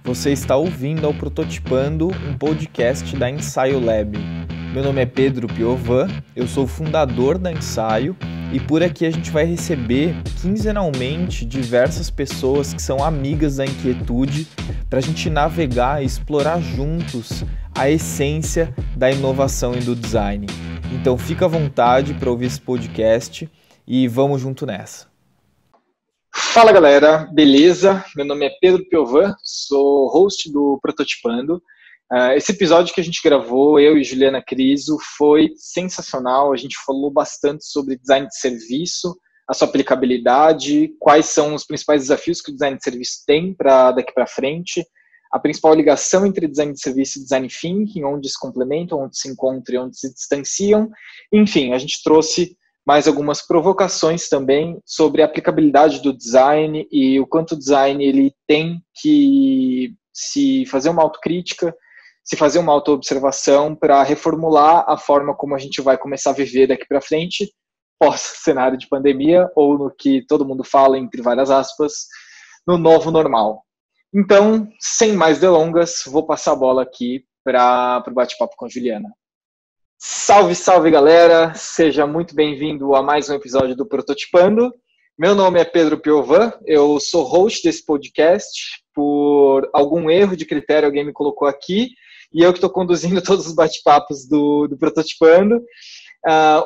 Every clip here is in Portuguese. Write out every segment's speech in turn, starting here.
Você está ouvindo ao Prototipando, um podcast da Ensaio Lab. Meu nome é Pedro Piovan, eu sou fundador da Ensaio e por aqui a gente vai receber quinzenalmente diversas pessoas que são amigas da inquietude para a gente navegar e explorar juntos a essência da inovação e do design. Então fica à vontade para ouvir esse podcast e vamos junto nessa. Fala galera, beleza? Meu nome é Pedro Piovan, sou host do Prototipando. Esse episódio que a gente gravou, eu e Juliana Criso, foi sensacional. A gente falou bastante sobre design de serviço, a sua aplicabilidade, quais são os principais desafios que o design de serviço tem para daqui para frente, a principal ligação entre design de serviço e design thinking, onde se complementam, onde se encontram e onde se distanciam. Enfim, a gente trouxe mais algumas provocações também sobre a aplicabilidade do design e o quanto o design ele tem que se fazer uma autocrítica, se fazer uma autoobservação para reformular a forma como a gente vai começar a viver daqui para frente, pós-cenário de pandemia, ou no que todo mundo fala, entre várias aspas, no novo normal. Então, sem mais delongas, vou passar a bola aqui para o bate-papo com a Juliana. Salve, salve galera, seja muito bem-vindo a mais um episódio do Prototipando. Meu nome é Pedro Piovan, eu sou host desse podcast. Por algum erro de critério alguém me colocou aqui e eu que estou conduzindo todos os bate-papos do Prototipando.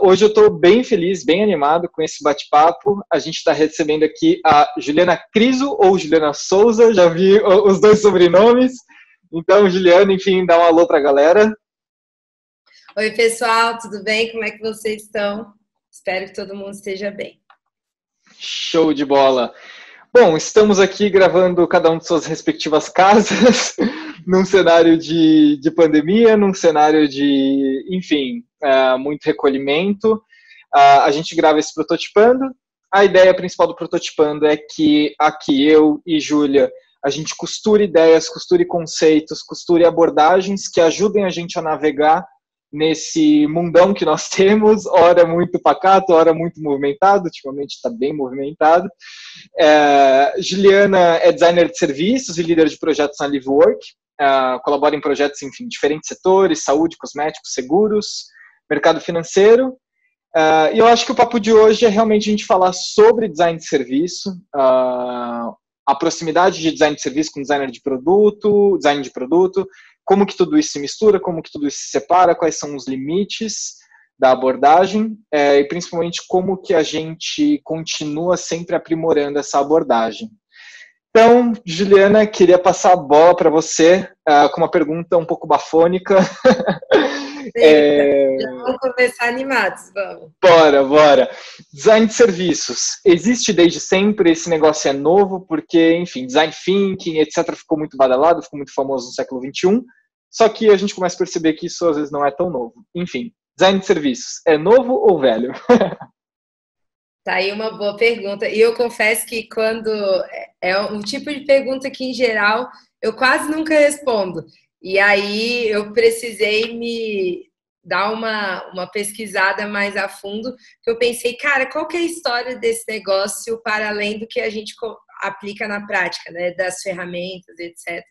Hoje eu estou bem feliz, bem animado com esse bate-papo. A gente está recebendo aqui a Juliana Criso ou Juliana Souza, já vi os dois sobrenomes. Então, Juliana, enfim, dá um alô para a galera. Oi, pessoal, tudo bem? Como é que vocês estão? Espero que todo mundo esteja bem. Show de bola! Bom, estamos aqui gravando cada um de suas respectivas casas, num cenário de pandemia, num cenário de, enfim, muito recolhimento. A gente grava esse Prototipando. A ideia principal do Prototipando é que aqui eu e Júlia, a gente costure ideias, costure conceitos, costure abordagens que ajudem a gente a navegar nesse mundão que nós temos, ora muito pacato, ora muito movimentado, ultimamente está bem movimentado. Juliana é designer de serviços e líder de projetos na LiveWork, colabora em projetos, enfim, diferentes setores, saúde, cosméticos, seguros, mercado financeiro, e eu acho que o papo de hoje é realmente a gente falar sobre design de serviço, a proximidade de design de serviço com design de produto, como que tudo isso se mistura, como que tudo isso se separa, quais são os limites da abordagem e principalmente como que a gente continua sempre aprimorando essa abordagem. Então, Juliana, queria passar a bola para você com uma pergunta um pouco bafônica. Já vamos começar animados, vamos. Bora. Design de serviços. Existe desde sempre, esse negócio é novo, porque, enfim, design thinking, etc., ficou muito badalado, ficou muito famoso no século XXI, só que a gente começa a perceber que isso às vezes não é tão novo. Enfim, design de serviços, é novo ou velho? Tá aí uma boa pergunta. E eu confesso que quando é um tipo de pergunta que, em geral, eu quase nunca respondo. E aí eu precisei me dar uma pesquisada mais a fundo, que eu pensei, cara, qual que é a história desse negócio para além do que a gente aplica na prática, né? Das ferramentas, etc.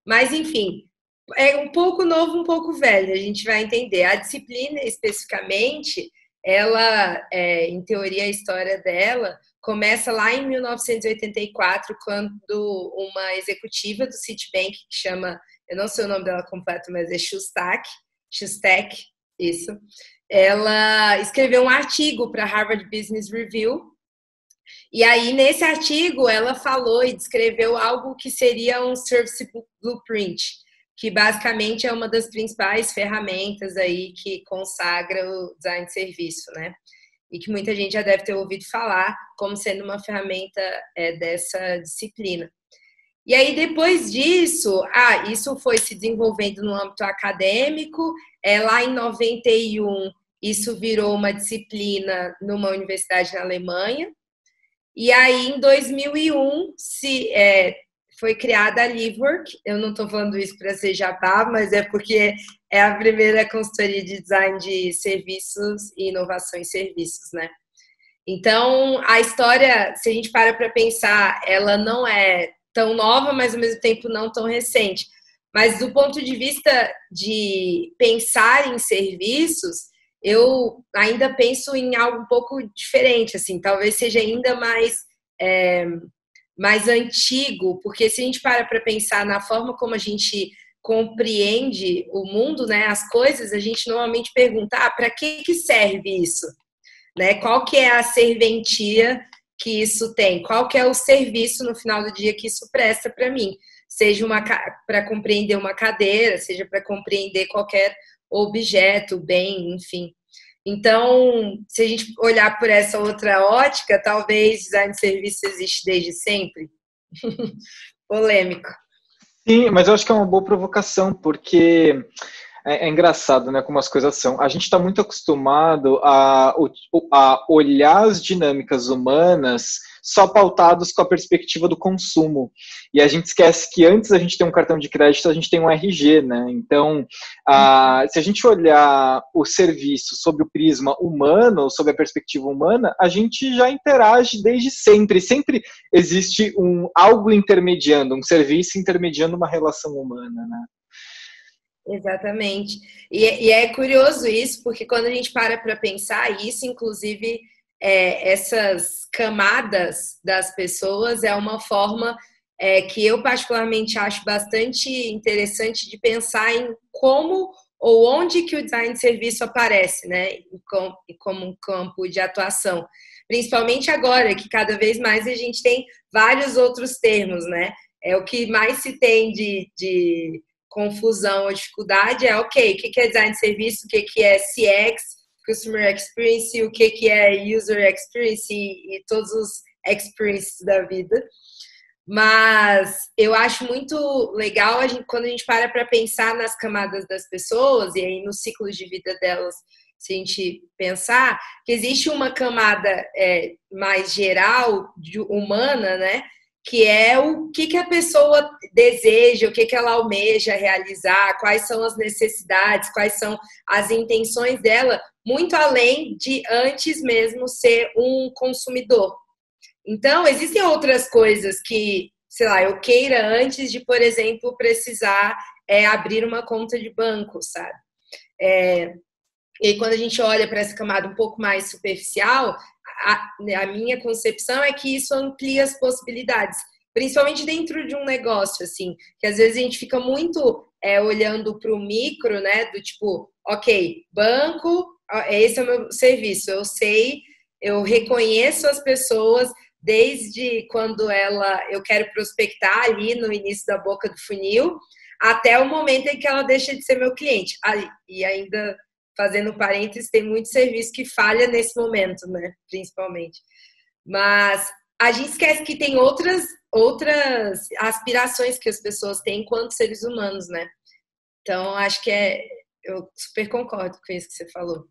Mas, enfim, é um pouco novo, um pouco velho, a gente vai entender. A disciplina, especificamente, ela, em teoria, a história dela começa lá em 1984, quando uma executiva do Citibank, que chama, eu não sei o nome dela completo, mas é Shustak, isso, ela escreveu um artigo para a Harvard Business Review, e aí, nesse artigo, ela falou e descreveu algo que seria um Service Blueprint, que basicamente é uma das principais ferramentas aí que consagra o design de serviço, né? E que muita gente já deve ter ouvido falar como sendo uma ferramenta dessa disciplina. E aí, depois disso, isso foi se desenvolvendo no âmbito acadêmico. Lá em 91, isso virou uma disciplina numa universidade na Alemanha. E aí, em 2001, foi criada a LiveWork. Eu não estou falando isso para ser jabá, mas é porque é a primeira consultoria de design de serviços e inovação em serviços, né? Então, a história, se a gente para pensar, ela não é tão nova, mas ao mesmo tempo não tão recente. Mas do ponto de vista de pensar em serviços, eu ainda penso em algo um pouco diferente, assim, talvez seja ainda mais antigo, porque se a gente para pensar na forma como a gente compreende o mundo, né, as coisas, a gente normalmente pergunta, para que serve isso? Né? Qual que é a serventia que isso tem? Qual que é o serviço no final do dia que isso presta para mim? Seja para compreender uma cadeira, seja para compreender qualquer objeto, bem, enfim. Então, se a gente olhar por essa outra ótica, talvez design de serviço existe desde sempre. Polêmico. Sim, mas eu acho que é uma boa provocação, porque é engraçado, né, como as coisas são. A gente está muito acostumado a olhar as dinâmicas humanas só pautados com a perspectiva do consumo. E a gente esquece que antes a gente tem um cartão de crédito, a gente tem um RG, né? Então, se a gente olhar o serviço sob o prisma humano, sob a perspectiva humana, a gente já interage desde sempre. Sempre existe algo intermediando, um serviço intermediando uma relação humana, né? Exatamente. E é curioso isso, porque quando a gente para pensar isso, inclusive, essas camadas das pessoas é uma forma que eu particularmente acho bastante interessante de pensar em como ou onde que o design de serviço aparece, né, como um campo de atuação. Principalmente agora, que cada vez mais a gente tem vários outros termos, né? É o que mais se tem de confusão ou dificuldade o que é design de serviço, o que é CX, Customer Experience, o que é User Experience e todos os experiences da vida. Mas eu acho muito legal quando a gente para pensar nas camadas das pessoas e aí nos ciclos de vida delas, se a gente pensar que existe uma camada mais geral, humana, né? Que é o que a pessoa deseja, o que ela almeja realizar, quais são as necessidades, quais são as intenções dela, muito além de antes mesmo ser um consumidor. Então, existem outras coisas que, sei lá, eu queira antes de, por exemplo, precisar abrir uma conta de banco, sabe? E quando a gente olha para essa camada um pouco mais superficial, a minha concepção é que isso amplia as possibilidades, principalmente dentro de um negócio, assim, que às vezes a gente fica muito olhando para o micro, né, do tipo, ok, banco, esse é o meu serviço, eu sei, eu reconheço as pessoas desde quando eu quero prospectar ali no início da boca do funil, até o momento em que ela deixa de ser meu cliente. E ainda fazendo parênteses, tem muito serviço que falha nesse momento, né? Principalmente. Mas a gente esquece que tem outras aspirações que as pessoas têm enquanto seres humanos, né? Então, acho que eu super concordo com isso que você falou.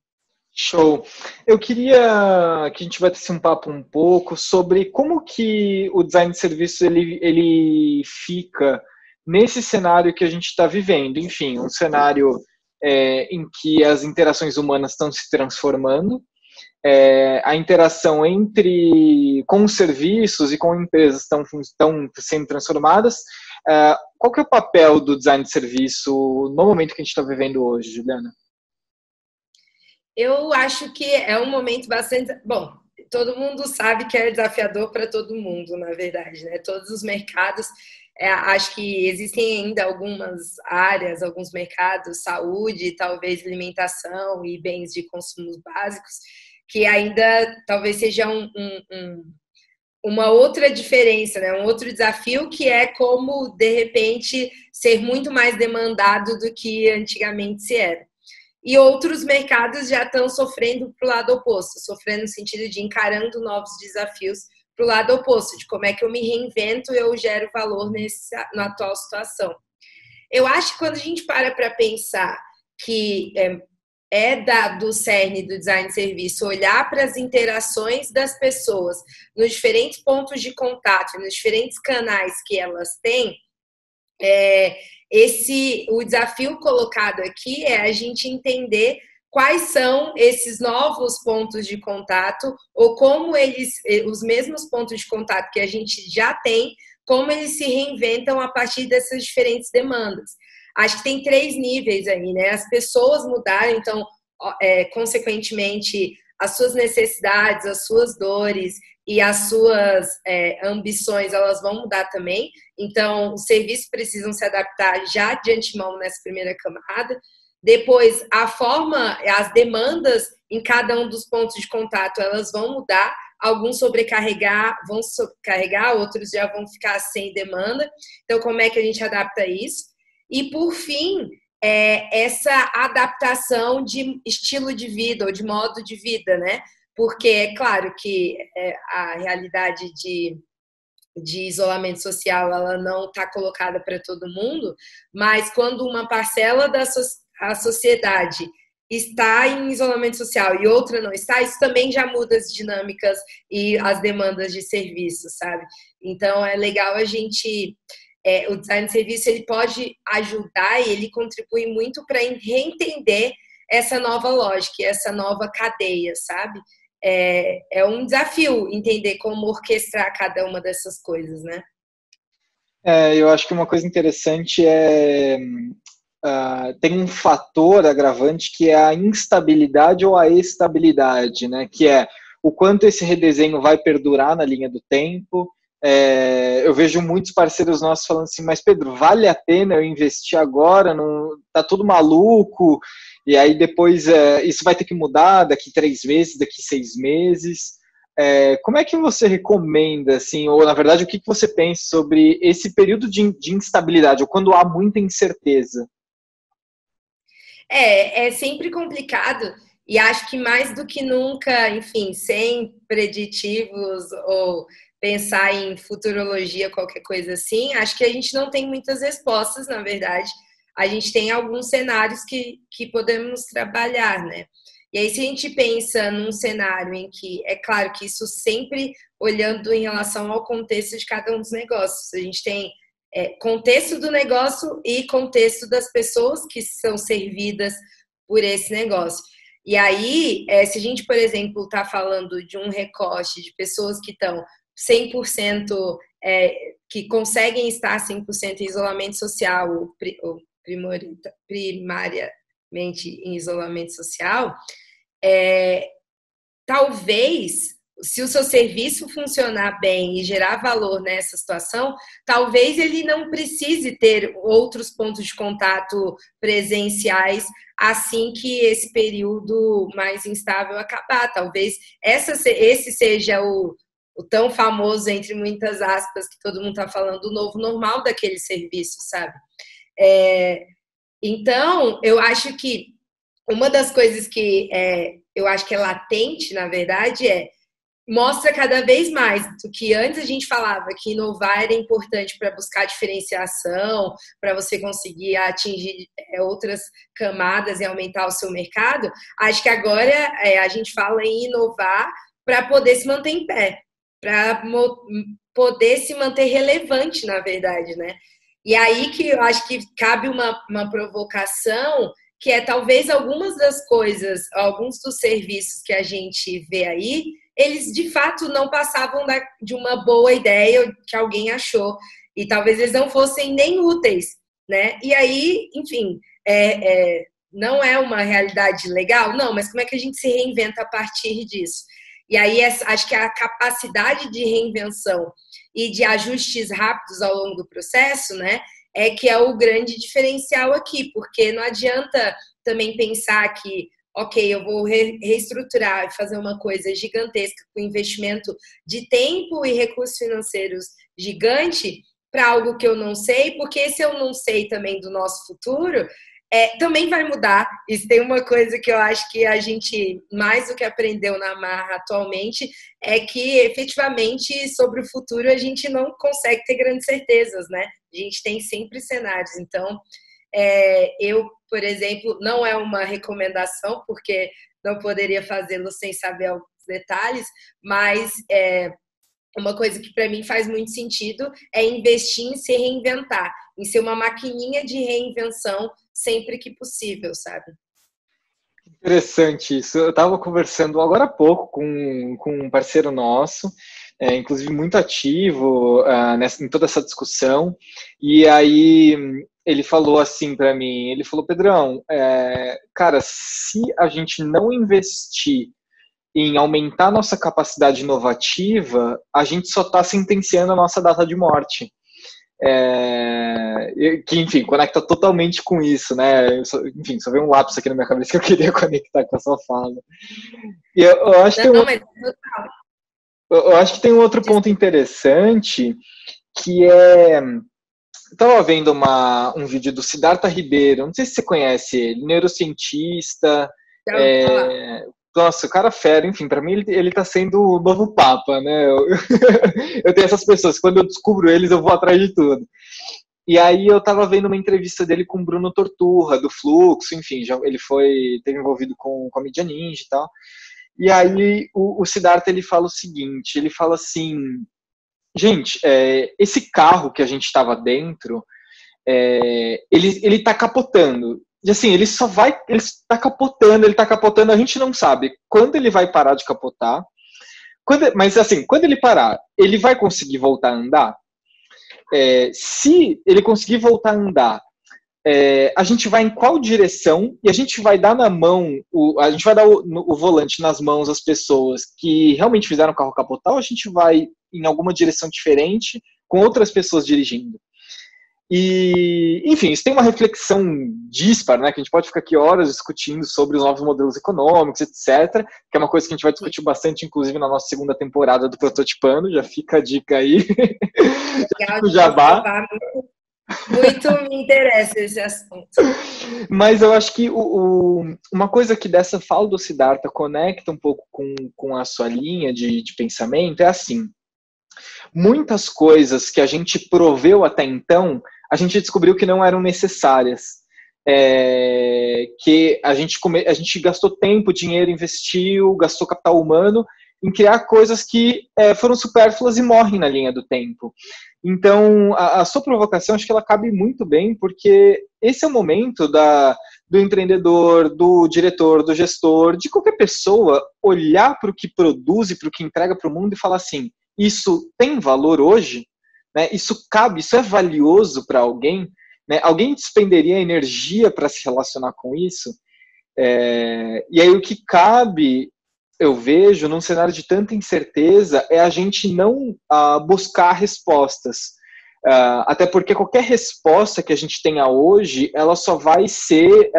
Show. Eu queria que a gente batesse um papo um pouco sobre como que o design de serviço ele fica nesse cenário que a gente está vivendo. Enfim, um cenário em que as interações humanas estão se transformando, a interação com os serviços e com empresas estão sendo transformadas. Qual que é o papel do design de serviço no momento que a gente está vivendo hoje, Juliana? Eu acho que é um momento bastante... Bom, todo mundo sabe que é desafiador para todo mundo, na verdade, né? Todos os mercados... acho que existem ainda algumas áreas, alguns mercados, saúde, talvez alimentação e bens de consumos básicos, que ainda talvez seja uma outra diferença, né? Um outro desafio que é como, de repente, ser muito mais demandado do que antigamente se era. E outros mercados já estão sofrendo para o lado oposto, sofrendo no sentido de encarando novos desafios para o lado oposto, de como é que eu me reinvento e eu gero valor na atual situação. Eu acho que quando a gente para pensar que do cerne do design de serviço, olhar para as interações das pessoas nos diferentes pontos de contato, nos diferentes canais que elas têm, o desafio colocado aqui é a gente entender quais são esses novos pontos de contato ou como os mesmos pontos de contato que a gente já tem como eles se reinventam a partir dessas diferentes demandas. Acho que tem 3 níveis aí, né? As pessoas mudaram, então, consequentemente, as suas necessidades, as suas dores e as suas ambições, elas vão mudar também. Então, os serviços precisam se adaptar já de antemão nessa primeira camada. Depois, a forma, as demandas em cada um dos pontos de contato, elas vão mudar. Alguns vão sobrecarregar, outros já vão ficar sem demanda. Então, como é que a gente adapta isso? E, por fim, essa adaptação de estilo de vida ou de modo de vida, né? Porque é claro que a realidade de isolamento social ela não está colocada para todo mundo, mas quando uma parcela da sociedade está em isolamento social e outra não está, isso também já muda as dinâmicas e as demandas de serviço, sabe? Então é legal a gente... o design de serviço ele pode ajudar e ele contribui muito para reentender essa nova lógica, essa nova cadeia, sabe? É um desafio entender como orquestrar cada uma dessas coisas, né? Eu acho que uma coisa interessante tem um fator agravante que é a instabilidade ou a estabilidade, né? Que é o quanto esse redesenho vai perdurar na linha do tempo. Eu vejo muitos parceiros nossos falando assim, mas Pedro, vale a pena eu investir agora? Não, tá tudo maluco, e aí depois isso vai ter que mudar daqui 3 meses, daqui 6 meses. Como é que você recomenda, assim, ou na verdade o que você pensa sobre esse período de instabilidade, ou quando há muita incerteza? É sempre complicado, e acho que mais do que nunca, enfim, sem preditivos ou pensar em futurologia, qualquer coisa assim, acho que a gente não tem muitas respostas, na verdade. A gente tem alguns cenários que podemos trabalhar, né? E aí, se a gente pensa num cenário em que, é claro que isso sempre olhando em relação ao contexto de cada um dos negócios, a gente tem contexto do negócio e contexto das pessoas que são servidas por esse negócio. E aí, se a gente, por exemplo, está falando de um recorte de pessoas que estão 100%, que conseguem estar 100% em isolamento social, ou primariamente em isolamento social, talvez, se o seu serviço funcionar bem e gerar valor nessa situação, talvez ele não precise ter outros pontos de contato presenciais assim que esse período mais instável acabar. Talvez esse seja o tão famoso, entre muitas aspas, que todo mundo está falando, o novo normal daquele serviço, sabe? Então, eu acho que uma das coisas que eu acho que é latente, na verdade, mostra cada vez mais do que antes a gente falava que inovar era importante para buscar diferenciação, para você conseguir atingir outras camadas e aumentar o seu mercado. Acho que agora a gente fala em inovar para poder se manter em pé, para poder se manter relevante, na verdade, né? E aí que eu acho que cabe uma provocação, que é talvez algumas das coisas, alguns dos serviços que a gente vê aí, eles de fato não passavam de uma boa ideia que alguém achou, e talvez eles não fossem nem úteis, né? E aí, enfim, não é uma realidade legal? Não, mas como é que a gente se reinventa a partir disso? E aí, acho que a capacidade de reinvenção e de ajustes rápidos ao longo do processo, né, que é o grande diferencial aqui, porque não adianta também pensar que, ok, eu vou reestruturar e fazer uma coisa gigantesca com investimento de tempo e recursos financeiros gigante para algo que eu não sei, porque se eu não sei também do nosso futuro, também vai mudar. Isso tem uma coisa que eu acho que a gente, mais do que aprendeu na marra atualmente, é que efetivamente sobre o futuro a gente não consegue ter grandes certezas, né? A gente tem sempre cenários. Então, eu, por exemplo, não é uma recomendação, porque não poderia fazê-lo sem saber alguns detalhes, mas uma coisa que para mim faz muito sentido é investir em se reinventar, em ser uma maquininha de reinvenção sempre que possível, sabe? Interessante isso. Eu estava conversando agora há pouco com um parceiro nosso, inclusive muito ativo em toda essa discussão. E aí ele falou assim para mim, ele falou, Pedrão, cara, se a gente não investir em aumentar nossa capacidade inovativa, a gente só está sentenciando a nossa data de morte. Que, enfim, conecta totalmente com isso, né? Enfim, só veio um lápis aqui na minha cabeça que eu queria conectar com a sua fala. E eu acho que eu acho que tem um outro ponto interessante, que eu estava vendo um vídeo do Siddhartha Ribeiro, não sei se você conhece ele, neurocientista, nossa, o cara fera, enfim, para mim ele tá sendo o novo papa, né? Eu tenho essas pessoas, quando eu descubro eles eu vou atrás de tudo. E aí eu tava vendo uma entrevista dele com o Bruno Torturra, do Fluxo, enfim, ele teve envolvido com a Mídia Ninja e tal. E aí o Siddhartha, ele fala o seguinte, ele fala assim, gente, esse carro que a gente estava dentro, ele tá capotando. E assim, ele tá capotando, a gente não sabe quando ele vai parar de capotar. Mas assim, quando ele parar, ele vai conseguir voltar a andar? Se ele conseguir voltar a andar, a gente vai em qual direção? E a gente vai dar na mão, a gente vai dar o volante nas mãos das pessoas que realmente fizeram o carro capotar, ou a gente vai em alguma direção diferente, com outras pessoas dirigindo? E, enfim, isso tem uma reflexão dispar, né, que a gente pode ficar aqui horas discutindo sobre os novos modelos econômicos, etc., que é uma coisa que a gente vai discutir bastante, inclusive, na nossa segunda temporada do Prototipando, já fica a dica aí. Legal, o jabá. Muito me interessa esse assunto. Mas eu acho que uma coisa que dessa fala do Siddhartha conecta um pouco com a sua linha de pensamento é assim, muitas coisas que a gente proveu até então, a gente descobriu que não eram necessárias. Que a gente gastou tempo, dinheiro, investiu, gastou capital humano em criar coisas que foram supérfluas e morrem na linha do tempo. Então, a sua provocação, acho que ela cabe muito bem, porque esse é o momento do empreendedor, do diretor, do gestor, de qualquer pessoa, olhar para o que produz e para o que entrega para o mundo e falar assim, isso tem valor hoje? Né? Isso cabe, isso é valioso para alguém? Né? Alguém despenderia energia para se relacionar com isso? E aí o que cabe, eu vejo, num cenário de tanta incerteza, é a gente não buscar respostas. Até porque qualquer resposta que a gente tenha hoje, ela só vai ser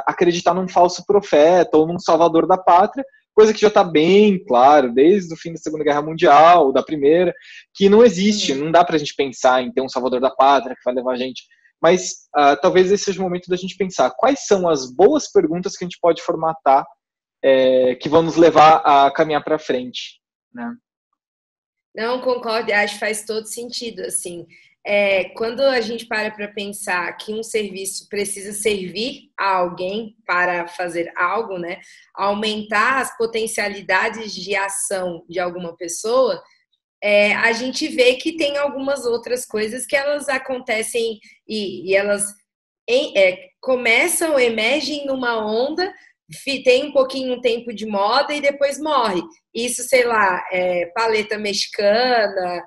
acreditar num falso profeta ou num salvador da pátria, coisa que já está bem claro, desde o fim da Segunda Guerra Mundial, da Primeira, que não existe, não dá para a gente pensar em ter um salvador da pátria que vai levar a gente. Mas talvez esse seja o momento da gente pensar quais são as boas perguntas que a gente pode formatar que vão nos levar a caminhar para frente, né? Não, concordo, acho que faz todo sentido, assim. Quando a gente para pensar que um serviço precisa servir a alguém para fazer algo, né? Aumentar as potencialidades de ação de alguma pessoa, a gente vê que tem algumas outras coisas que elas acontecem e elas começam, emergem numa onda, tem um pouquinho um tempo de moda e depois morre. Isso, sei lá, paleta mexicana,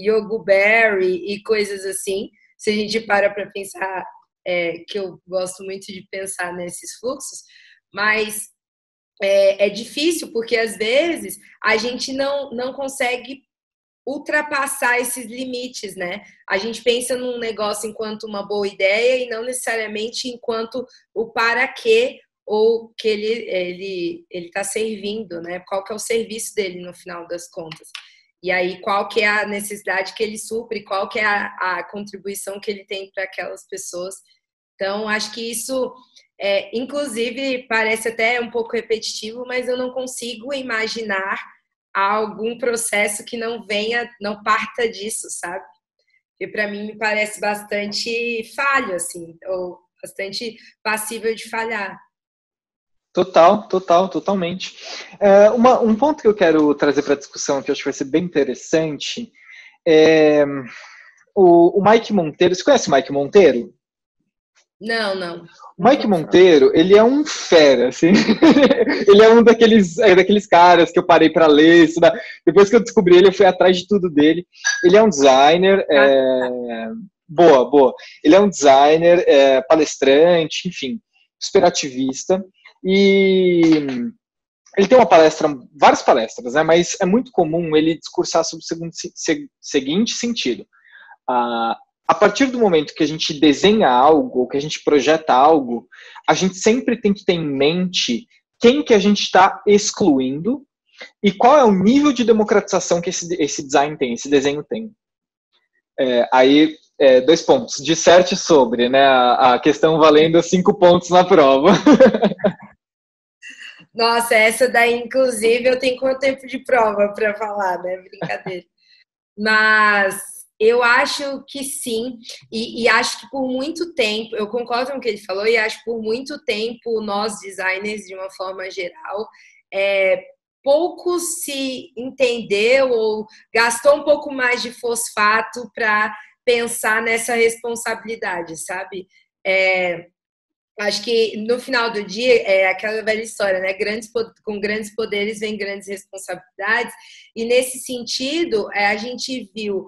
yogo berry e coisas assim. Se a gente para pensar, que eu gosto muito de pensar nesses fluxos, mas é difícil porque às vezes a gente não consegue ultrapassar esses limites, né? A gente pensa num negócio enquanto uma boa ideia e não necessariamente enquanto o para quê ou que ele está servindo, né? Qual que é o serviço dele no final das contas. E aí, qual que é a necessidade que ele supre, qual que é a contribuição que ele tem para aquelas pessoas. Então, acho que isso, inclusive, parece até um pouco repetitivo, mas eu não consigo imaginar algum processo que não parta disso, sabe? Porque para mim me parece bastante falho, assim, ou bastante passível de falhar. Totalmente. Um ponto que eu quero trazer para a discussão, que eu acho que vai ser bem interessante, o Mike Monteiro. Você conhece o Mike Monteiro? Não, não. O Mike Monteiro, ele é um fera, assim. Ele é um daqueles caras que eu parei para ler, estudar. Depois que eu descobri ele, eu fui atrás de tudo dele. Ele é um designer, boa. Ele é um designer, palestrante, enfim, super ativista. E ele tem várias palestras, né? Mas é muito comum ele discursar sobre o seguinte sentido. A partir do momento que a gente desenha algo, ou que a gente projeta algo, a gente sempre tem que ter em mente quem que a gente está excluindo e qual é o nível de democratização que esse design tem, esse desenho tem. Aí, 2 pontos. Disserte sobre, né? A questão valendo 5 pontos na prova. Nossa, essa daí, inclusive, eu tenho quanto tempo de prova para falar, né? Brincadeira. Mas eu acho que sim, e acho que por muito tempo, eu concordo com o que ele falou, e acho que por muito tempo nós designers, de uma forma geral, pouco se entendeu ou gastou um pouco mais de fosfato para pensar nessa responsabilidade, sabe? Acho que no final do dia é aquela velha história, né? Com grandes poderes vem grandes responsabilidades, e nesse sentido a gente viu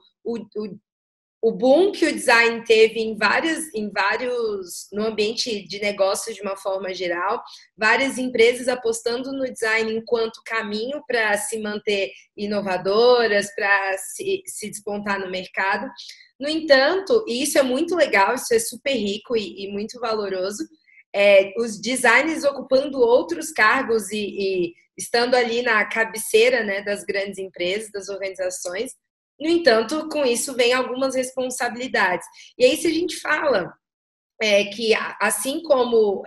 o boom que o design teve em vários, no ambiente de negócios de uma forma geral, várias empresas apostando no design enquanto caminho para se manter inovadoras, para se despontar no mercado. No entanto, e isso é muito legal, isso é super rico e muito valoroso, os designers ocupando outros cargos e estando ali na cabeceira, né, das grandes empresas, das organizações. No entanto, com isso vem algumas responsabilidades. E aí, se a gente fala que, assim como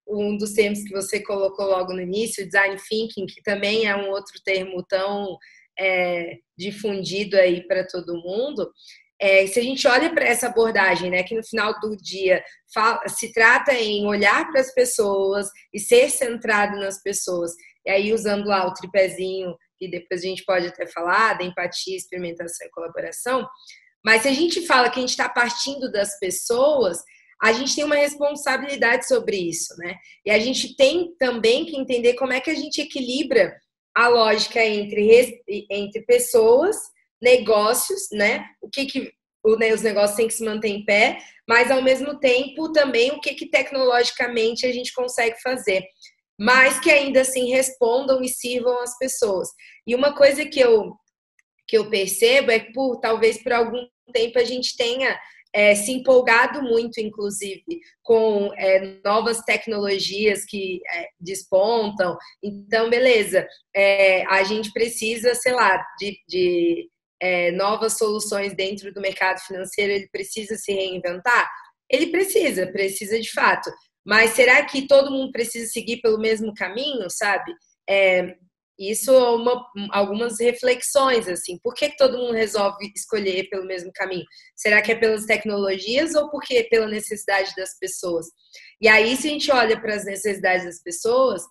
um dos termos que você colocou logo no início, design thinking, que também é um outro termo tão difundido aí para todo mundo, se a gente olha para essa abordagem, né, que no final do dia se trata em olhar para as pessoas e ser centrado nas pessoas, e aí usando lá o tripézinho, que depois a gente pode até falar, da empatia, experimentação e colaboração, mas se a gente fala que a gente está partindo das pessoas, a gente tem uma responsabilidade sobre isso, né? E a gente tem também que entender como é que a gente equilibra a lógica entre pessoas, negócios, né? Os negócios têm que se manter em pé, mas ao mesmo tempo também o que tecnologicamente a gente consegue fazer, mas que ainda assim respondam e sirvam as pessoas. E uma coisa que eu percebo é que talvez por algum tempo a gente tenha se empolgado muito, inclusive, com novas tecnologias que despontam. Então, beleza, a gente precisa, sei lá, de novas soluções dentro do mercado financeiro, ele precisa se reinventar? Ele precisa de fato. Mas será que todo mundo precisa seguir pelo mesmo caminho, sabe? Isso algumas reflexões, assim. Por que todo mundo resolve escolher pelo mesmo caminho? Será que é pelas tecnologias ou porque pela necessidade das pessoas? E aí, se a gente olha para as necessidades das pessoas,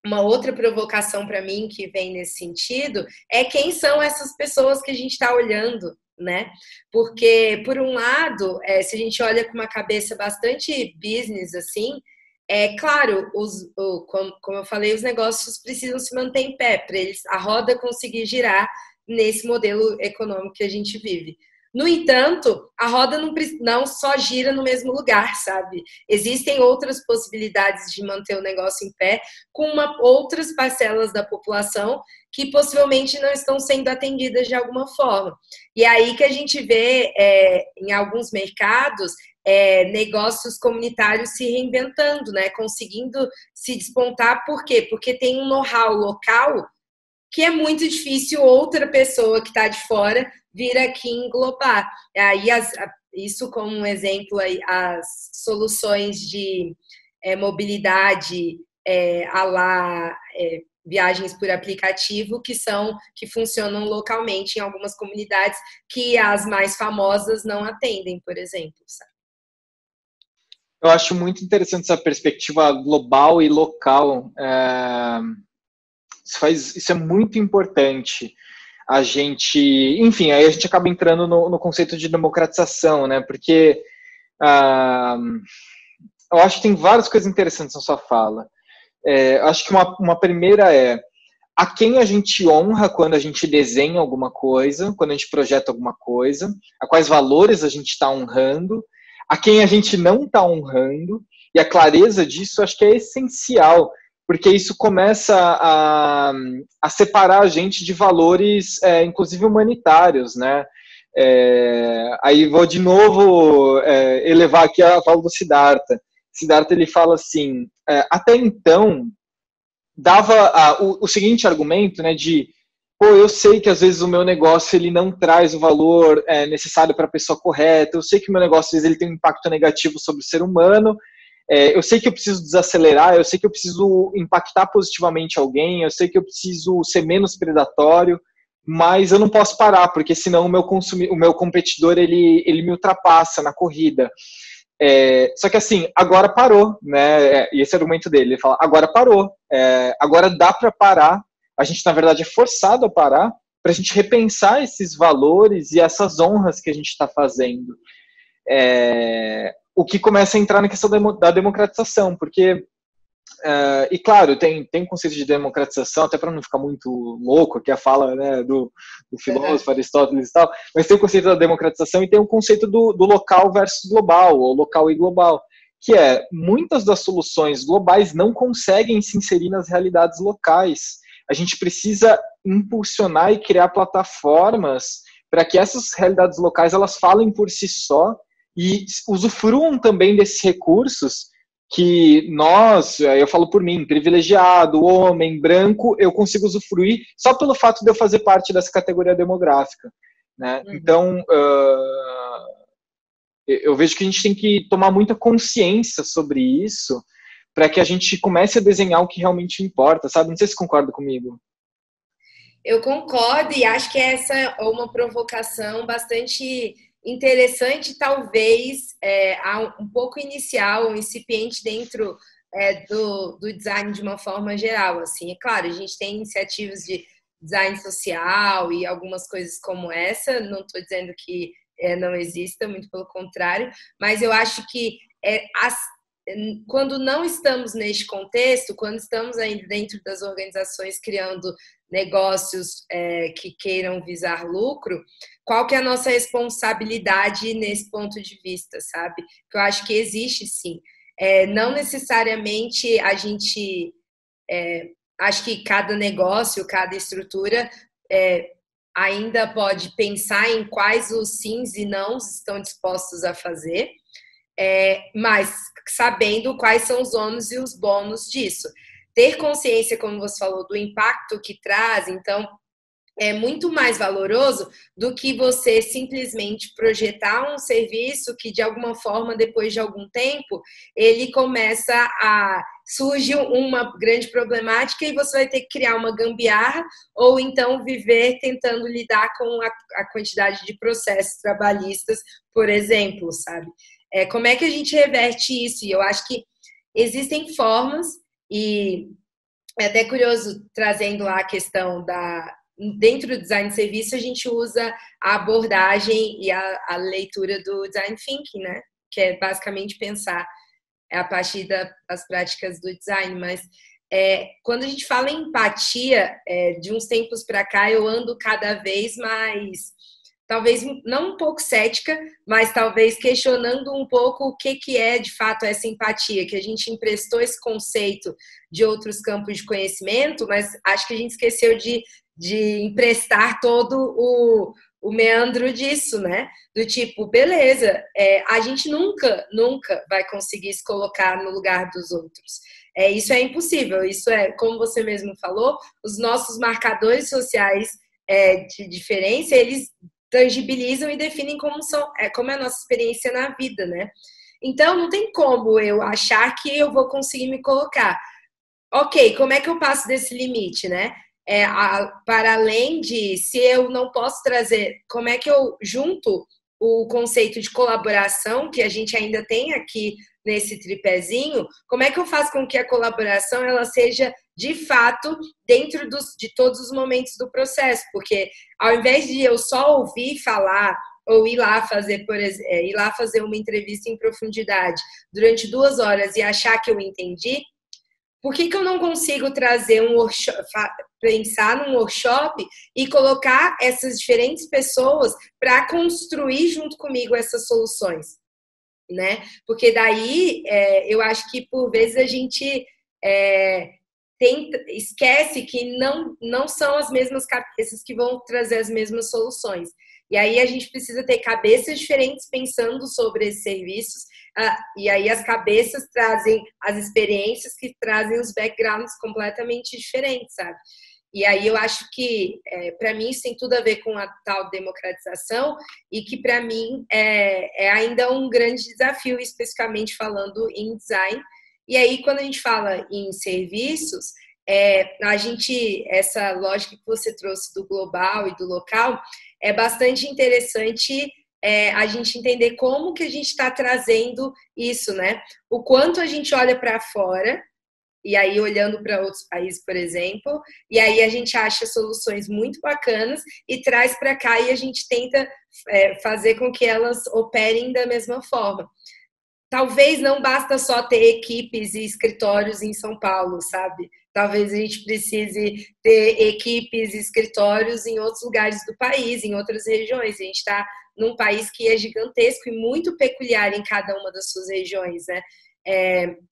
uma outra provocação para mim que vem nesse sentido é quem são essas pessoas que a gente está olhando, né? Porque, por um lado, se a gente olha com uma cabeça bastante business, assim, claro, como eu falei, os negócios precisam se manter em pé para a roda conseguir girar nesse modelo econômico que a gente vive. No entanto, a roda não só gira no mesmo lugar, sabe? Existem outras possibilidades de manter o negócio em pé com outras parcelas da população que possivelmente não estão sendo atendidas de alguma forma. E é aí que a gente vê, em alguns mercados, negócios comunitários se reinventando, né? Conseguindo se despontar. Por quê? Porque tem um know-how local que é muito difícil outra pessoa que está de fora vir aqui englobar. Aí, isso como um exemplo, as soluções de mobilidade viagens por aplicativo que funcionam localmente em algumas comunidades que as mais famosas não atendem, por exemplo, sabe? Eu acho muito interessante essa perspectiva global e local. Isso é muito importante. A gente, enfim, aí a gente acaba entrando no conceito de democratização, né? Porque Eu acho que tem várias coisas interessantes na sua fala. Acho que uma primeira é a quem a gente honra quando a gente desenha alguma coisa, quando a gente projeta alguma coisa, a quais valores a gente está honrando, a quem a gente não está honrando, e a clareza disso acho que é essencial, porque isso começa a separar a gente de valores, inclusive humanitários, né? Aí vou de novo elevar aqui a fala do Siddhartha. Siddhartha ele fala assim, até então dava o seguinte argumento, né, de pô, eu sei que às vezes o meu negócio ele não traz o valor necessário para a pessoa correta, eu sei que o meu negócio às vezes ele tem um impacto negativo sobre o ser humano, eu sei que eu preciso desacelerar, eu sei que eu preciso impactar positivamente alguém, eu sei que eu preciso ser menos predatório, mas eu não posso parar, porque senão o meu competidor ele me ultrapassa na corrida. Só que assim, agora parou, né? E esse é o argumento dele, ele fala, agora parou, agora dá para parar, a gente na verdade é forçado a parar para a gente repensar esses valores e essas honras que a gente está fazendo. O que começa a entrar na questão da democratização, porque e claro, tem um conceito de democratização, até para não ficar muito louco, aqui a fala, né, do filósofo Aristóteles e tal, mas tem o conceito da democratização e tem o conceito do local versus global, ou local e global, que muitas das soluções globais não conseguem se inserir nas realidades locais. A gente precisa impulsionar e criar plataformas para que essas realidades locais elas falem por si só e usufruam também desses recursos que nós, eu falo por mim, privilegiado, homem, branco, eu consigo usufruir só pelo fato de eu fazer parte dessa categoria demográfica, né? Então, eu vejo que a gente tem que tomar muita consciência sobre isso para que a gente comece a desenhar o que realmente importa, sabe? Não sei se concorda comigo. Eu concordo e acho que essa é uma provocação bastante interessante, talvez um pouco inicial, um incipiente dentro do design de uma forma geral. Assim, é claro, a gente tem iniciativas de design social e algumas coisas como essa, não estou dizendo que não exista, muito pelo contrário, mas eu acho que quando não estamos neste contexto, quando estamos ainda dentro das organizações criando negócios que queiram visar lucro, qual que é a nossa responsabilidade nesse ponto de vista, sabe? Que eu acho que existe sim. Não necessariamente a gente... acho que cada negócio, cada estrutura ainda pode pensar em quais os sims e nãos estão dispostos a fazer, mas sabendo quais são os ônus e os bônus disso. Ter consciência, como você falou, do impacto que traz, então, é muito mais valoroso do que você simplesmente projetar um serviço que, de alguma forma, depois de algum tempo, ele começa a... surge uma grande problemática e você vai ter que criar uma gambiarra ou então viver tentando lidar com a quantidade de processos trabalhistas, por exemplo, sabe? Como é que a gente reverte isso? E eu acho que existem formas, e é até curioso, trazendo lá a questão dentro do design de serviço, a gente usa a abordagem e a leitura do design thinking, né? Que é basicamente pensar a partir das práticas do design, mas quando a gente fala em empatia, de uns tempos para cá, eu ando cada vez mais... talvez não um pouco cética, mas talvez questionando um pouco o que é de fato essa empatia, que a gente emprestou esse conceito de outros campos de conhecimento, mas acho que a gente esqueceu de emprestar todo o meandro disso, né? Do tipo, beleza, a gente nunca vai conseguir se colocar no lugar dos outros. Isso é impossível, isso como você mesmo falou, os nossos marcadores sociais de diferença, eles tangibilizam e definem como é a nossa experiência na vida, né? Então, não tem como eu achar que eu vou conseguir me colocar. Ok, como é que eu passo desse limite, né? Para além de, se eu não posso trazer, como é que eu junto o conceito de colaboração, que a gente ainda tem aqui nesse tripézinho, como é que eu faço com que a colaboração ela seja, de fato, dentro de todos os momentos do processo? Porque ao invés de eu só ouvir falar ou ir lá fazer, ir lá fazer uma entrevista em profundidade durante 2 horas e achar que eu entendi, por que eu não consigo trazer um workshop, pensar num workshop e colocar essas diferentes pessoas para construir junto comigo essas soluções, né? Porque daí eu acho que por vezes a gente esquece que não são as mesmas cabeças que vão trazer as mesmas soluções. E aí a gente precisa ter cabeças diferentes pensando sobre esses serviços, e aí as cabeças trazem as experiências que trazem os backgrounds completamente diferentes, sabe? E aí eu acho que, para mim, isso tem tudo a ver com a tal democratização e que, para mim, é ainda um grande desafio, especificamente falando em design. E aí, quando a gente fala em serviços, essa lógica que você trouxe do global e do local, é bastante interessante a gente entender como que a gente está trazendo isso, né? O quanto a gente olha para fora, e aí olhando para outros países, por exemplo, e aí a gente acha soluções muito bacanas e traz para cá e a gente tenta fazer com que elas operem da mesma forma. Talvez não basta só ter equipes e escritórios em São Paulo, sabe? Talvez a gente precise ter equipes e escritórios em outros lugares do país, em outras regiões. A gente está num país que é gigantesco e muito peculiar em cada uma das suas regiões, né?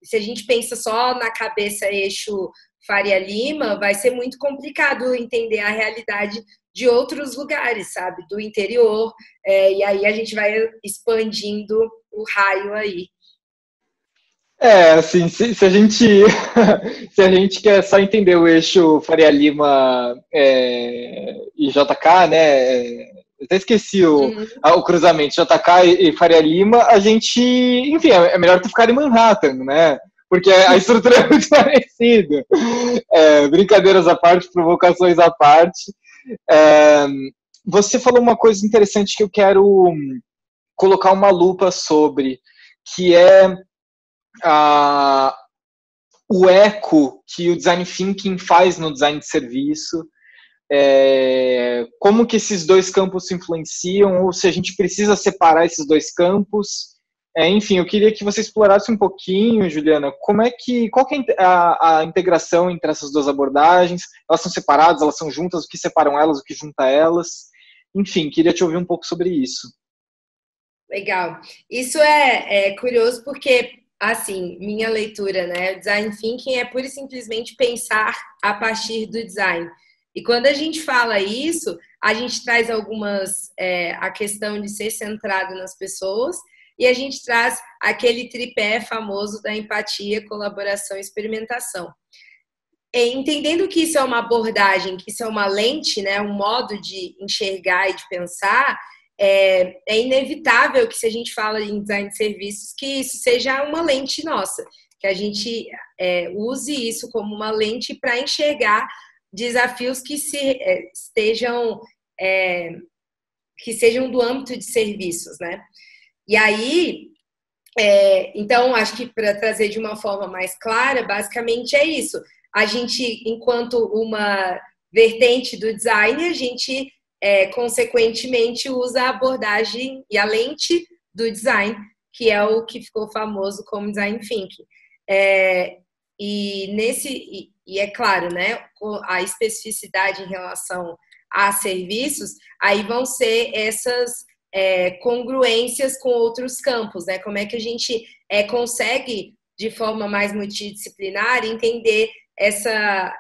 Se a gente pensa só na cabeça eixo Faria Lima, vai ser muito complicado entender a realidade de outros lugares, sabe? Do interior, e aí a gente vai expandindo o raio aí. Assim, se a gente se a gente quer só entender o eixo Faria Lima e JK, né? Eu até esqueci o cruzamento JK e Faria Lima, a gente, enfim, é melhor tu ficar em Manhattan, né? Porque a estrutura é muito parecida. Brincadeiras à parte, provocações à parte. Você falou uma coisa interessante que eu quero colocar uma lupa sobre, que é o eco que o design thinking faz no design de serviço, como que esses dois campos se influenciam, ou se a gente precisa separar esses dois campos. Enfim, eu queria que você explorasse um pouquinho, Juliana, qual que é a integração entre essas duas abordagens? Elas são separadas, elas são juntas, o que separam elas, o que junta elas? Enfim, queria te ouvir um pouco sobre isso. Legal. Isso é curioso porque, assim, minha leitura, né? Design thinking é pura e simplesmente pensar a partir do design. E quando a gente fala isso, a gente traz a questão de ser centrado nas pessoas e a gente traz aquele tripé famoso da empatia, colaboração e experimentação. Entendendo que isso é uma abordagem, que isso é uma lente, né? Um modo de enxergar e de pensar, é inevitável que, se a gente fala em design de serviços, que isso seja uma lente nossa, que a gente use isso como uma lente para enxergar desafios que sejam do âmbito de serviços, né? E aí, então, acho que para trazer de uma forma mais clara, basicamente é isso. A gente, enquanto uma vertente do design, a gente consequentemente usa a abordagem e a lente do design, que é o que ficou famoso como design thinking. E é claro, né, a especificidade em relação a serviços, aí vão ser essas congruências com outros campos, né? Como é que a gente consegue, de forma mais multidisciplinar, entender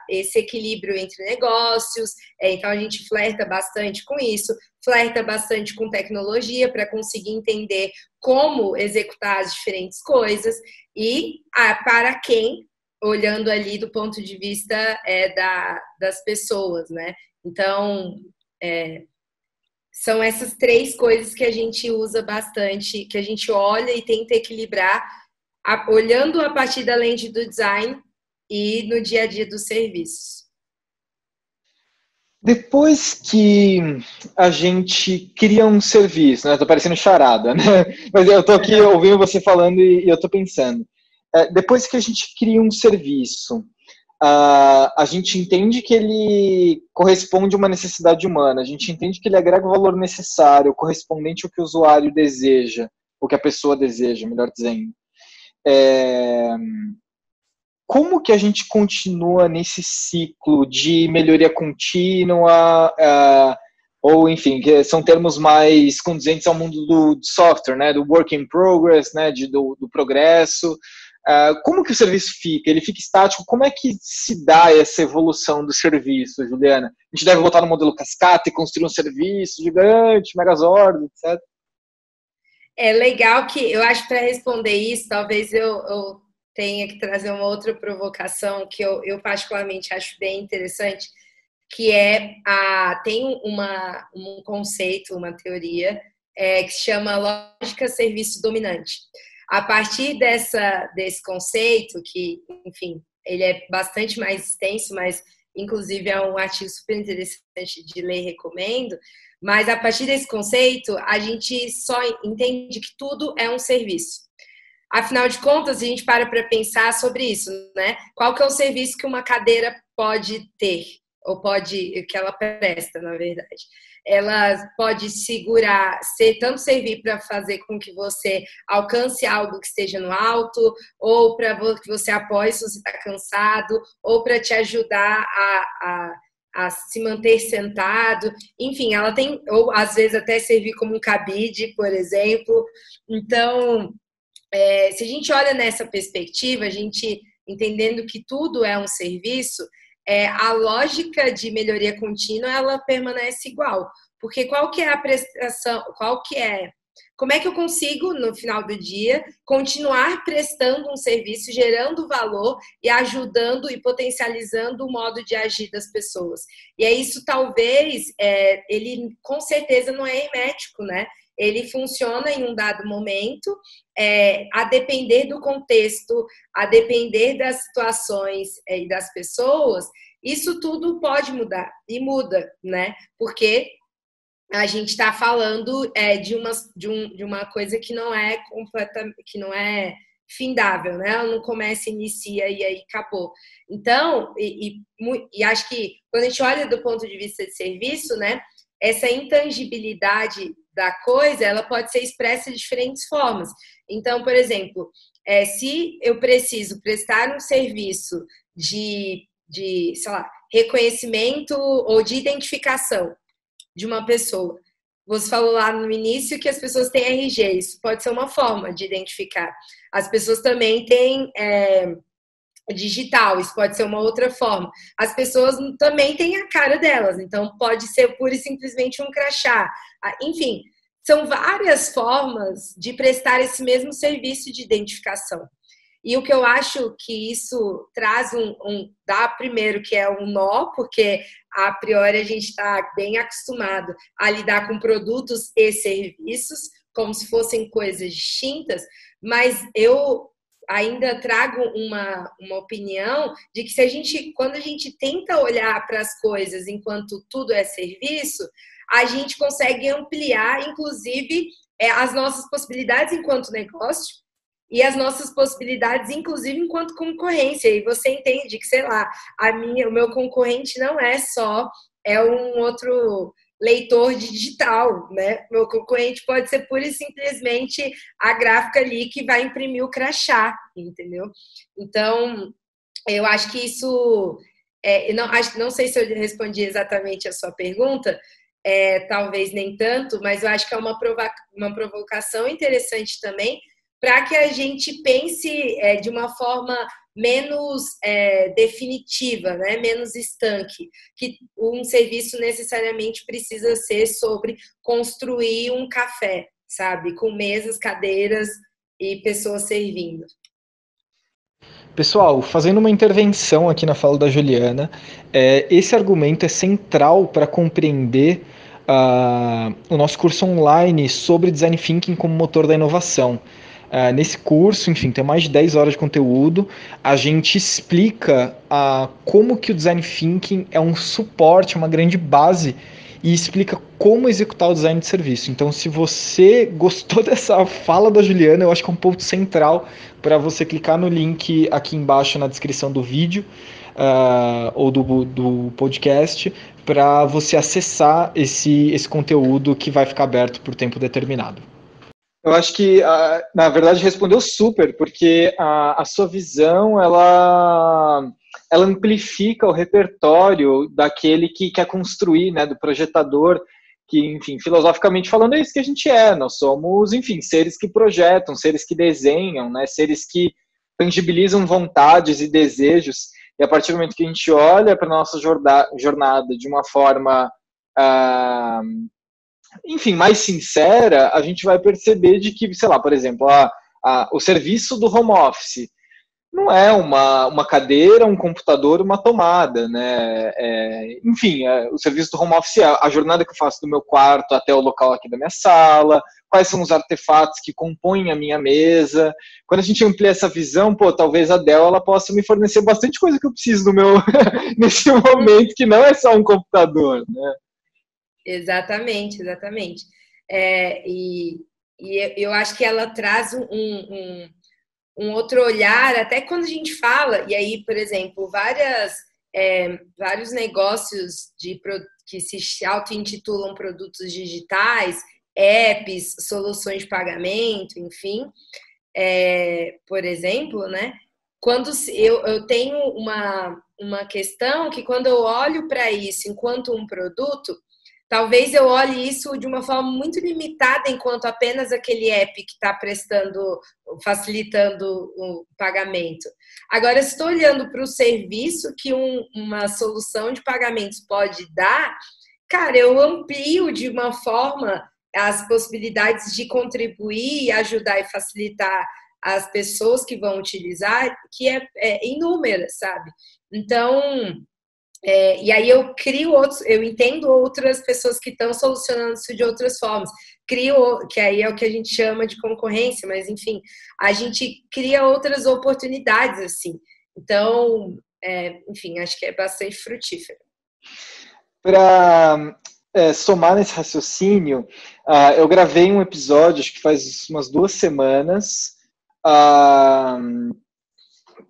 esse equilíbrio entre negócios. Então, a gente flerta bastante com isso, flerta bastante com tecnologia para conseguir entender como executar as diferentes coisas e para quem, olhando ali do ponto de vista das pessoas, né? Então, são essas 3 coisas que a gente usa bastante, que a gente olha e tenta equilibrar, olhando a partir da lente do design e no dia a dia dos serviços. Depois que a gente cria um serviço, né? Tô parecendo charada, né? Mas eu tô aqui ouvindo você falando e eu tô pensando. Depois que a gente cria um serviço, a gente entende que ele corresponde a uma necessidade humana, a gente entende que ele agrega o valor necessário, correspondente ao que o usuário deseja, o que a pessoa deseja, melhor dizendo. Como que a gente continua nesse ciclo de melhoria contínua, ou enfim, que são termos mais condizentes ao mundo do software, né, do work in progress, né, do progresso. Como que o serviço fica? Ele fica estático? Como é que se dá essa evolução do serviço, Juliana? A gente deve voltar no modelo cascata e construir um serviço gigante, Megazord, etc. É legal que, eu acho, para responder isso, talvez eu tenha que trazer uma outra provocação que eu particularmente acho bem interessante, que tem um conceito, uma teoria, que se chama lógica serviço dominante. A partir desse conceito, que, enfim, ele é bastante mais extenso, mas, inclusive, é um artigo super interessante de ler, recomendo, mas, a partir desse conceito, a gente só entende que tudo é um serviço. Afinal de contas, a gente para pensar sobre isso, né? Qual que é o serviço que uma cadeira pode ter, ou que ela presta, na verdade. Ela pode tanto servir para fazer com que você alcance algo que esteja no alto, ou para que você apoie se você está cansado, ou para te ajudar a se manter sentado. Enfim, ela tem, ou às vezes até servir como um cabide, por exemplo. Então, se a gente olha nessa perspectiva, a gente entendendo que tudo é um serviço, a lógica de melhoria contínua, ela permanece igual. Porque qual que é a prestação, como é que eu consigo, no final do dia, continuar prestando um serviço, gerando valor e ajudando e potencializando o modo de agir das pessoas? E isso talvez, ele com certeza não é hermético, né? Ele funciona em um dado momento, a depender do contexto, a depender das situações e das pessoas, isso tudo pode mudar, e muda, né? Porque a gente está falando de uma coisa que não é que não é findável, né? Ela não começa, inicia e aí acabou. Então, e acho que quando a gente olha do ponto de vista de serviço, né? Essa intangibilidade da coisa, ela pode ser expressa de diferentes formas. Então, por exemplo, se eu preciso prestar um serviço de sei lá, reconhecimento ou de identificação de uma pessoa. Você falou lá no início que as pessoas têm RG, isso pode ser uma forma de identificar. As pessoas também têm digital, isso pode ser uma outra forma. As pessoas também têm a cara delas, então pode ser pura e simplesmente um crachá. Enfim, são várias formas de prestar esse mesmo serviço de identificação. E o que eu acho que isso traz dá primeiro que é um nó, porque a priori a gente está bem acostumado a lidar com produtos e serviços como se fossem coisas distintas, mas eu ainda trago uma opinião de que quando a gente tenta olhar para as coisas enquanto tudo é serviço, a gente consegue ampliar, inclusive, as nossas possibilidades enquanto negócio e as nossas possibilidades, inclusive, enquanto concorrência. E você entende que, sei lá, o meu concorrente não é só um outro leitor digital, né? Meu concorrente pode ser pura e simplesmente a gráfica ali que vai imprimir o crachá, entendeu? Então, eu acho que isso... não sei se eu respondi exatamente a sua pergunta, talvez nem tanto, mas eu acho que é uma provocação interessante também, para que a gente pense de uma forma menos definitiva, né? Menos estanque, que um serviço necessariamente precisa ser sobre construir um café, sabe? Com mesas, cadeiras e pessoas servindo. Pessoal, fazendo uma intervenção aqui na fala da Juliana, esse argumento é central para compreender o nosso curso online sobre Design Thinking como motor da inovação. Nesse curso, enfim, tem mais de 10 horas de conteúdo, a gente explica como que o Design Thinking é um suporte, uma grande base, e explica como executar o design de serviço. Então, se você gostou dessa fala da Juliana, eu acho que é um ponto central para você clicar no link aqui embaixo na descrição do vídeo, ou do podcast para você acessar esse conteúdo que vai ficar aberto por tempo determinado. Eu acho que, na verdade, respondeu super, porque a sua visão, ela amplifica o repertório daquele que quer construir, né, do projetador, que, enfim, filosoficamente falando, é isso que a gente é. Nós somos, enfim, seres que projetam, seres que desenham, né, seres que tangibilizam vontades e desejos, e a partir do momento que a gente olha para a nossa jornada de uma forma... enfim, mais sincera, a gente vai perceber de que, sei lá, por exemplo, o serviço do home office não é uma cadeira, um computador, uma tomada, né? Enfim, o serviço do home office é a jornada que eu faço do meu quarto até o local aqui da minha sala, quais são os artefatos que compõem a minha mesa. Quando a gente amplia essa visão, talvez a Dell ela possa me fornecer bastante coisa que eu preciso no meu nesse momento, que não é só um computador, né? Exatamente, exatamente. E eu acho que ela traz um outro olhar, até quando a gente fala, e aí, por exemplo, vários negócios que se auto-intitulam produtos digitais, apps, soluções de pagamento, enfim, por exemplo, né? Quando eu tenho uma questão que quando eu olho para isso enquanto um produto, talvez eu olhe isso de uma forma muito limitada enquanto apenas aquele app que está facilitando o pagamento. Agora, se estou olhando para o serviço que uma solução de pagamentos pode dar, cara, eu amplio de uma forma as possibilidades de contribuir, ajudar e facilitar as pessoas que vão utilizar, que é inúmeras, sabe? Então... e aí eu eu entendo outras pessoas que estão solucionando isso de outras formas. Que aí é o que a gente chama de concorrência, mas enfim, a gente cria outras oportunidades, assim. Então, enfim, acho que é bastante frutífero. Para somar nesse raciocínio, eu gravei um episódio, acho que faz umas 2 semanas,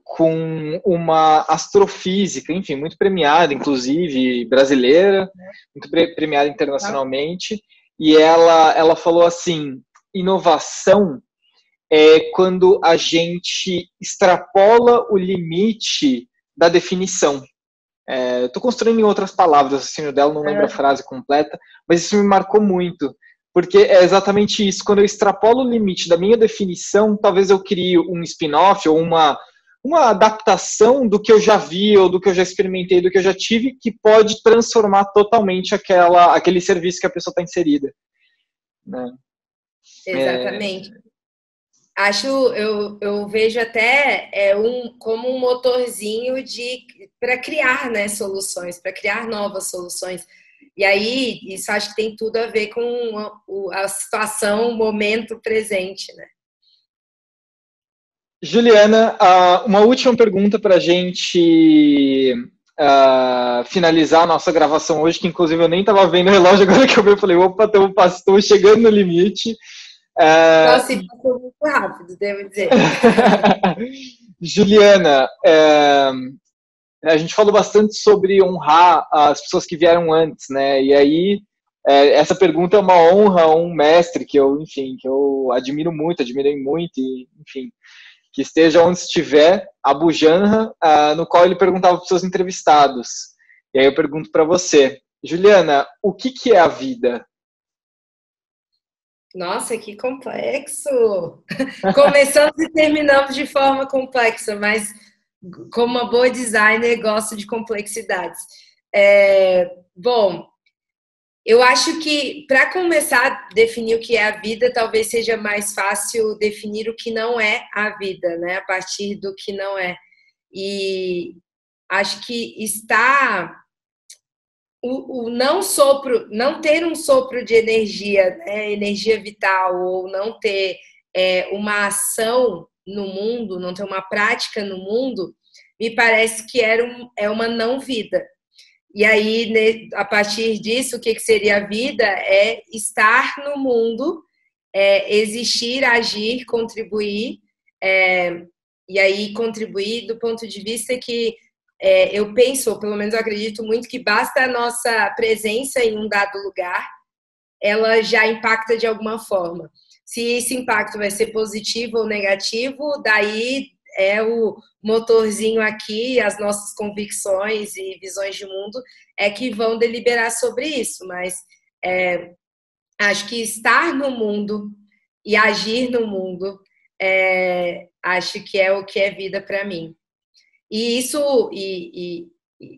com uma astrofísica, enfim, muito premiada, inclusive brasileira, muito premiada internacionalmente, e ela falou assim, inovação é quando a gente extrapola o limite da definição. Estou construindo em outras palavras, o raciocínio dela, não lembro a frase completa, mas isso me marcou muito, porque é exatamente isso, quando eu extrapolo o limite da minha definição, talvez eu crie um spin-off ou uma adaptação do que eu já vi, ou do que eu já experimentei, do que eu já tive, que pode transformar totalmente aquele serviço que a pessoa está inserida. Né? Exatamente. Eu vejo até como um motorzinho para criar, né, soluções, para criar novas soluções. E aí, isso acho que tem tudo a ver com a situação, o momento presente, né? Juliana, uma última pergunta para a gente finalizar a nossa gravação hoje, que inclusive eu nem estava vendo o relógio, agora que eu vi, eu falei, opa, estou chegando no limite. Nossa, e passou muito rápido, devo dizer. Juliana, a gente falou bastante sobre honrar as pessoas que vieram antes, né? E aí, essa pergunta é uma honra a um mestre que eu admiro muito, admirei muito, e, enfim, que esteja onde estiver, Abu Janra, no qual ele perguntava para os seus entrevistados. E aí eu pergunto para você, Juliana, o que é a vida? Nossa, que complexo! Começamos e terminamos de forma complexa, mas como uma boa designer, gosto de complexidades. Bom, eu acho que para começar a definir o que é a vida, talvez seja mais fácil definir o que não é a vida, né? A partir do que não é. E acho que não ter um sopro de energia, né, energia vital, ou não ter uma ação no mundo, não ter uma prática no mundo, me parece que é uma não vida. E aí, a partir disso, o que seria a vida? É estar no mundo, existir, agir, contribuir, e aí contribuir do ponto de vista que eu penso, ou pelo menos eu acredito muito, que basta a nossa presença em um dado lugar, ela já impacta de alguma forma. Se esse impacto vai ser positivo ou negativo, daí é o motorzinho aqui, as nossas convicções e visões de mundo é que vão deliberar sobre isso, mas acho que estar no mundo e agir no mundo, acho que é o que é vida para mim. E isso,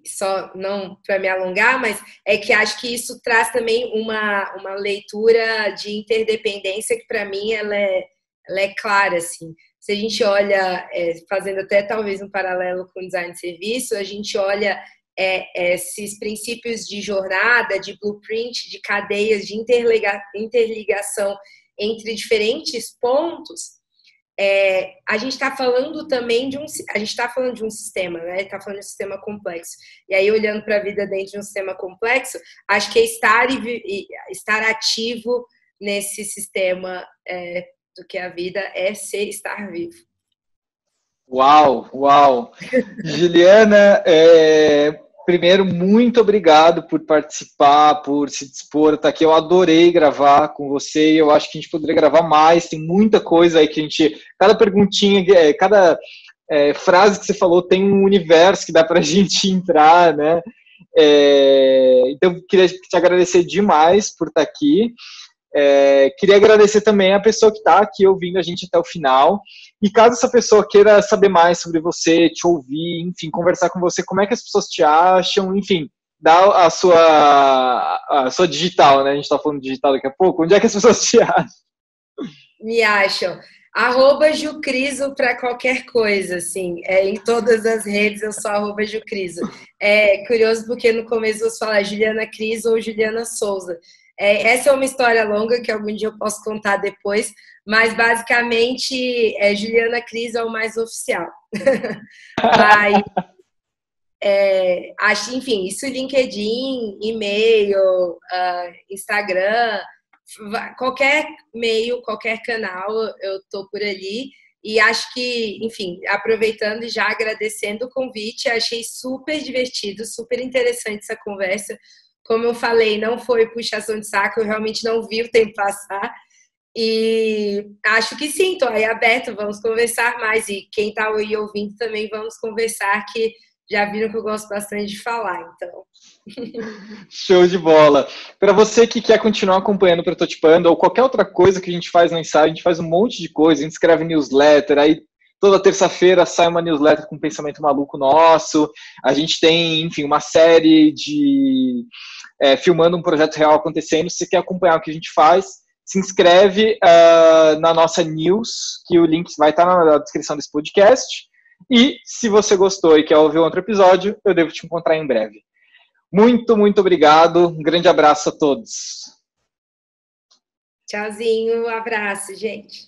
só não para me alongar, mas é que acho que isso traz também uma leitura de interdependência que para mim ela é clara, assim. Se a gente olha, fazendo até talvez um paralelo com o design de serviço, a gente olha esses princípios de jornada, de blueprint, de cadeias, de interligação entre diferentes pontos. A gente está falando também a gente está falando de um sistema, né? Está falando de um sistema complexo. E aí, olhando para a vida dentro de um sistema complexo, acho que é estar ativo nesse sistema do que a vida é estar vivo. Uau, uau! Juliana, primeiro, muito obrigado por participar, por se dispor, estar aqui. Eu adorei gravar com você e eu acho que a gente poderia gravar mais. Tem muita coisa aí que a gente... Cada perguntinha, cada frase que você falou tem um universo que dá para a gente entrar, né? Então, eu queria te agradecer demais por estar aqui. Queria agradecer também a pessoa que está aqui ouvindo a gente até o final. E caso essa pessoa queira saber mais sobre você, te ouvir, enfim, conversar com você, como é que as pessoas te acham, enfim, dá a sua digital, né? A gente está falando de digital daqui a pouco. Onde é que as pessoas te acham? Me acham. @Jucriso para qualquer coisa, assim. Em todas as redes eu sou @Jucriso. É curioso porque no começo você fala Juliana Cris ou Juliana Souza. Essa é uma história longa que algum dia eu posso contar depois, mas basicamente Juliana Cris é o mais oficial. Mas, acho, enfim, isso LinkedIn, e-mail, Instagram, qualquer meio, qualquer canal, eu tô por ali. E acho que, enfim, aproveitando e já agradecendo o convite, achei super divertido, super interessante essa conversa. Como eu falei, não foi puxação de saco, eu realmente não vi o tempo passar. E acho que sim, estou aí aberto, vamos conversar mais. E quem está aí ouvindo também, vamos conversar, que já viram que eu gosto bastante de falar, então. Show de bola. Para você que quer continuar acompanhando o Prototipando ou qualquer outra coisa que a gente faz no ensaio, a gente faz um monte de coisa, a gente escreve newsletter, aí toda terça-feira sai uma newsletter com um pensamento maluco nosso, a gente tem, enfim, uma série de... filmando um projeto real acontecendo. Se você quer acompanhar o que a gente faz, se inscreve na nossa news, que o link vai estar na descrição desse podcast. E se você gostou e quer ouvir outro episódio, eu devo te encontrar em breve. Muito, muito obrigado. Um grande abraço a todos. Tchauzinho, abraço, gente.